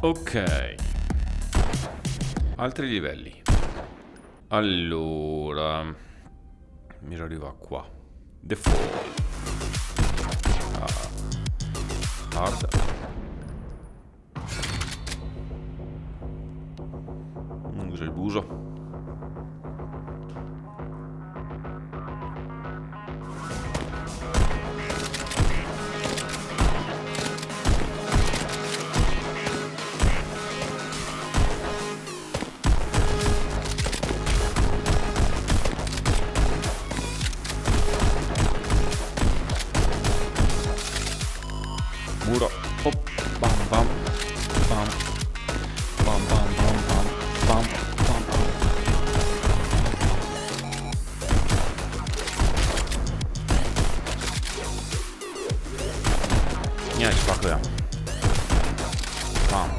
Ok. Altri livelli. Allora, mi arriva qua. Default. Hard. Usa il buso. Muro. Oh, bam bam bam bam bam bam bam bam bam. Niente, spacca. Bam.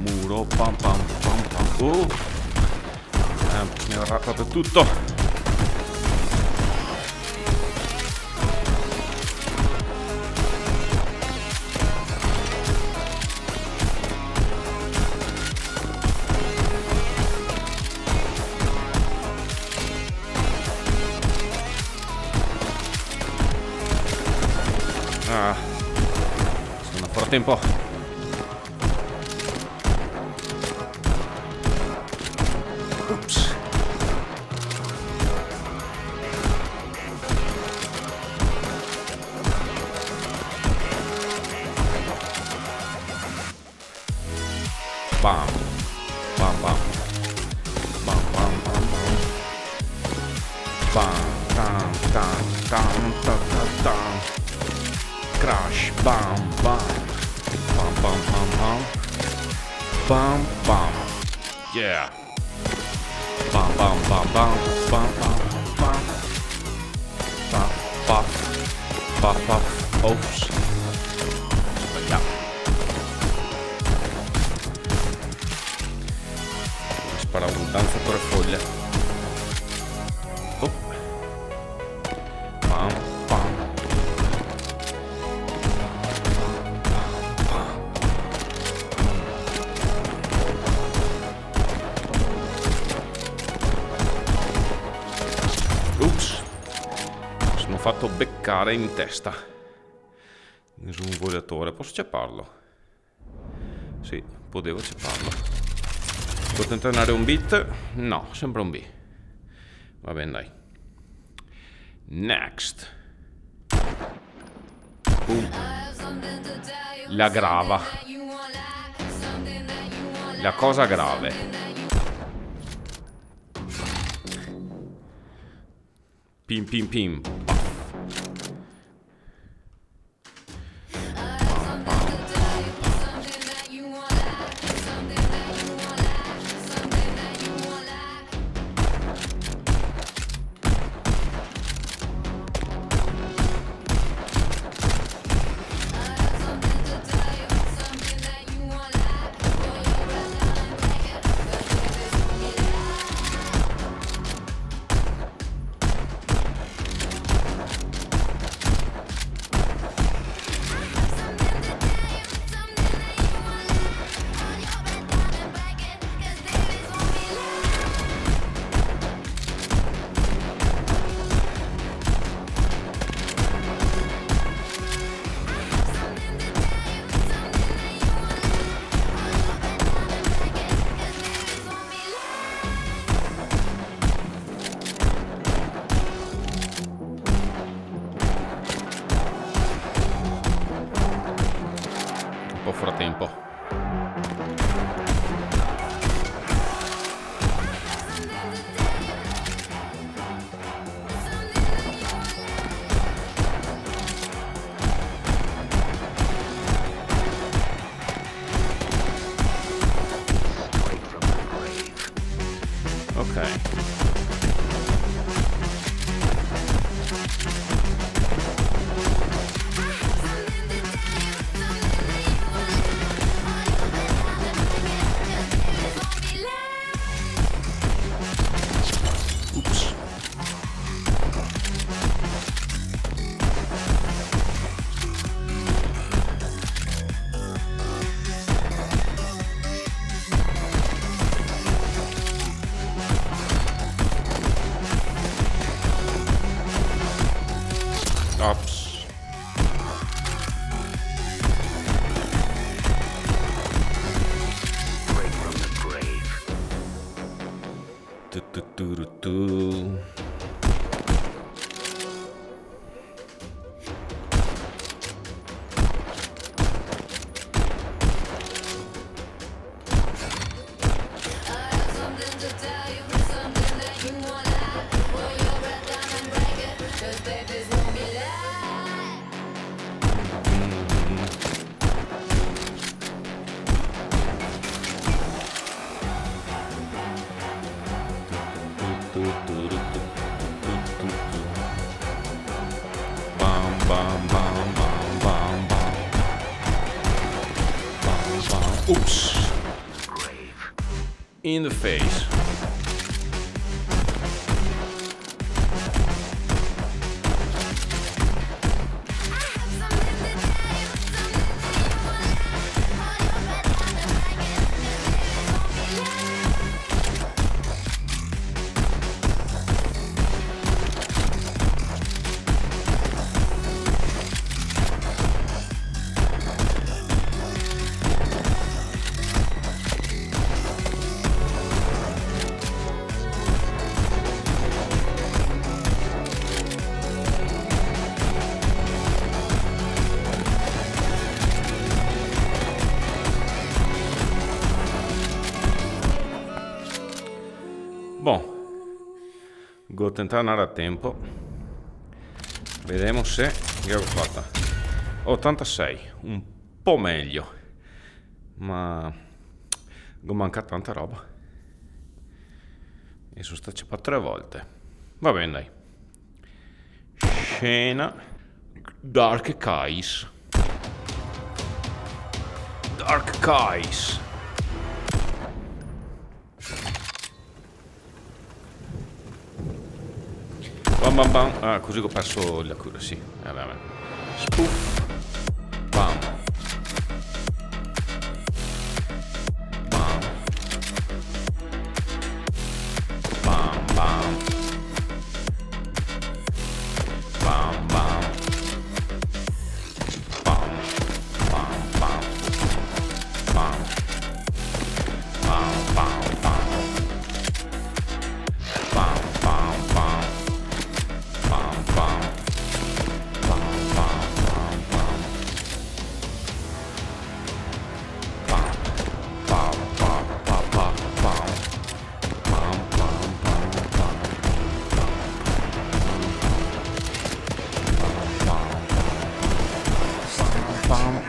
Muro, pam pam pam pam. Mi ha rattato tutto. Sono fuori tempo. Ups. Bam. Bam bam. Bam bam bam bam. Bam tam tam tam tam tam tam. Crash, bam, bam, bam, bam, bam, bam, bam, bam, yeah, bam, bam, bam, bam, bam, bam, bam, bam, bam, bam, bam, ops, sbagliato. Spara un danzatore folle. Oh. Bam, bam. Ups, sono fatto beccare in testa. Nessun volatore. Posso cepparlo? Sì, potevo cepparlo. Posso internare un bit? No, sempre un B. Va bene, dai. Next. La grava. La cosa grave. Pim pim pim. Un po' frattempo. Ok. Ups. Oops. In the face. Bom, devo tentare andare a tempo. Vediamo se che ho fatta. 86, un po' meglio, ma ho mancato tanta roba e sono stato ciapato 3 volte. Va bene, dai. Scena Dark Skies. Dark Skies. Bam bam bam. Ah, così ho perso l'accuracy. Vabbè. Spoof. Bam. Bam. Bam bam. Bam bam. Bam. Bam bam. Bam. Bam bam bam. Bam bam bam. Bam bam. Bam bam bam bam. Bam. Bam bam bam bam bam. Bam bam bam bam. Bam bam.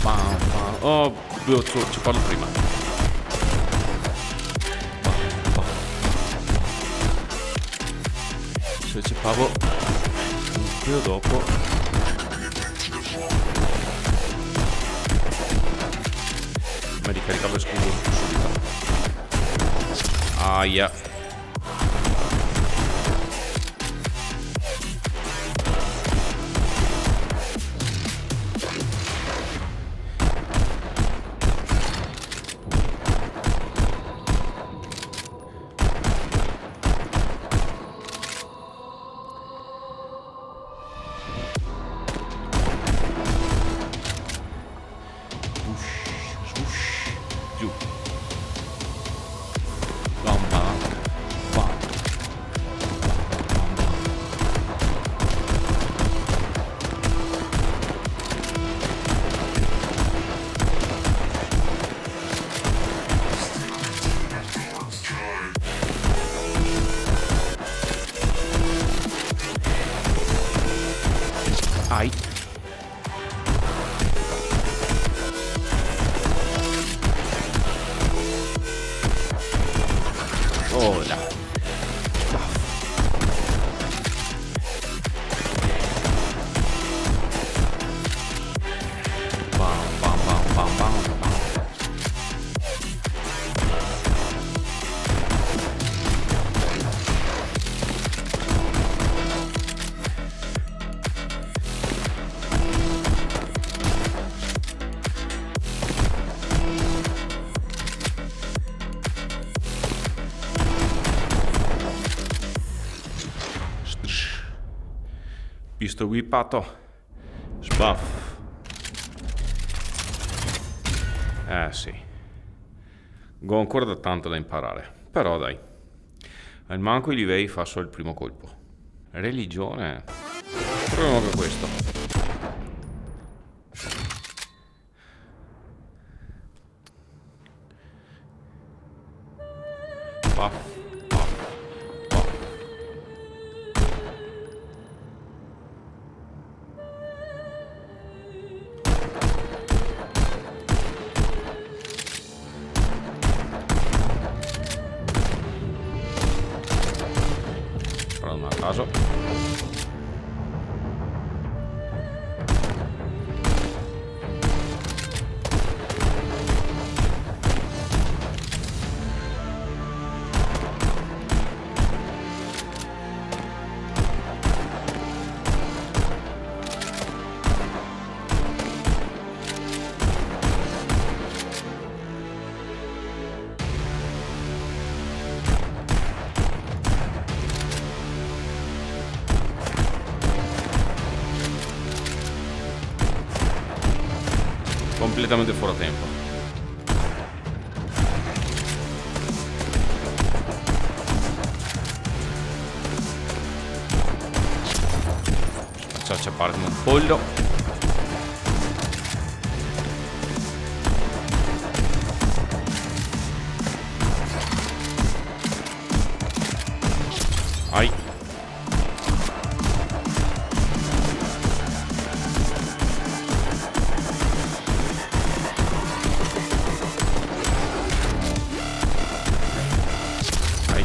Bam bam. Oh, ci parlo prima. Se ci pavo un po' dopo. Mi ricaricavo il scudo subito. Aia. Giù. Bam bam. Bam. Ai. Ora. Bam bam bam bam bam bam. Pistol whippato. Sbaff. Sì. Ho ancora da tanto da imparare. Però dai. Al manco i livelli fa solo il primo colpo. Religione. Proviamo anche questo. Puff. Prendo a caso. Completamente fuori tempo. Faccio acciappare come un pollo. Ai. Ai.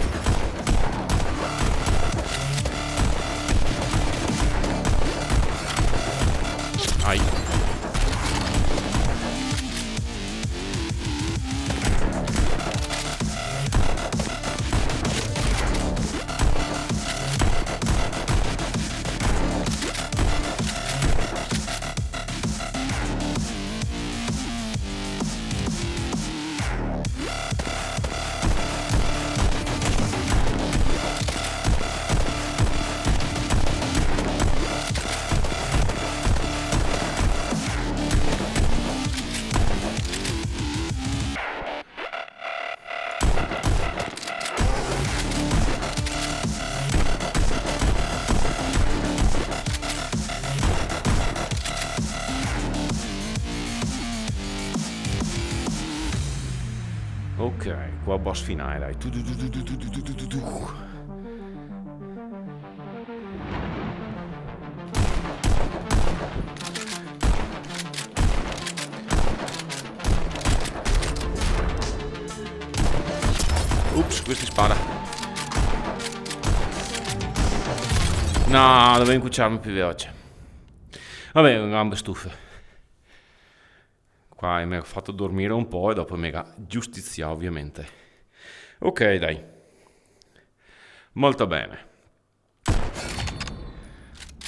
Ai. Ok, qua boss finale, dai. Ups, questi spara. No, dovevo incucciarmi più veloce. Vabbè, gambe stufe. Qua mi ha fatto dormire un po' e dopo mi ha giustiziato, ovviamente. Ok, dai. Molto bene.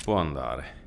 Può andare.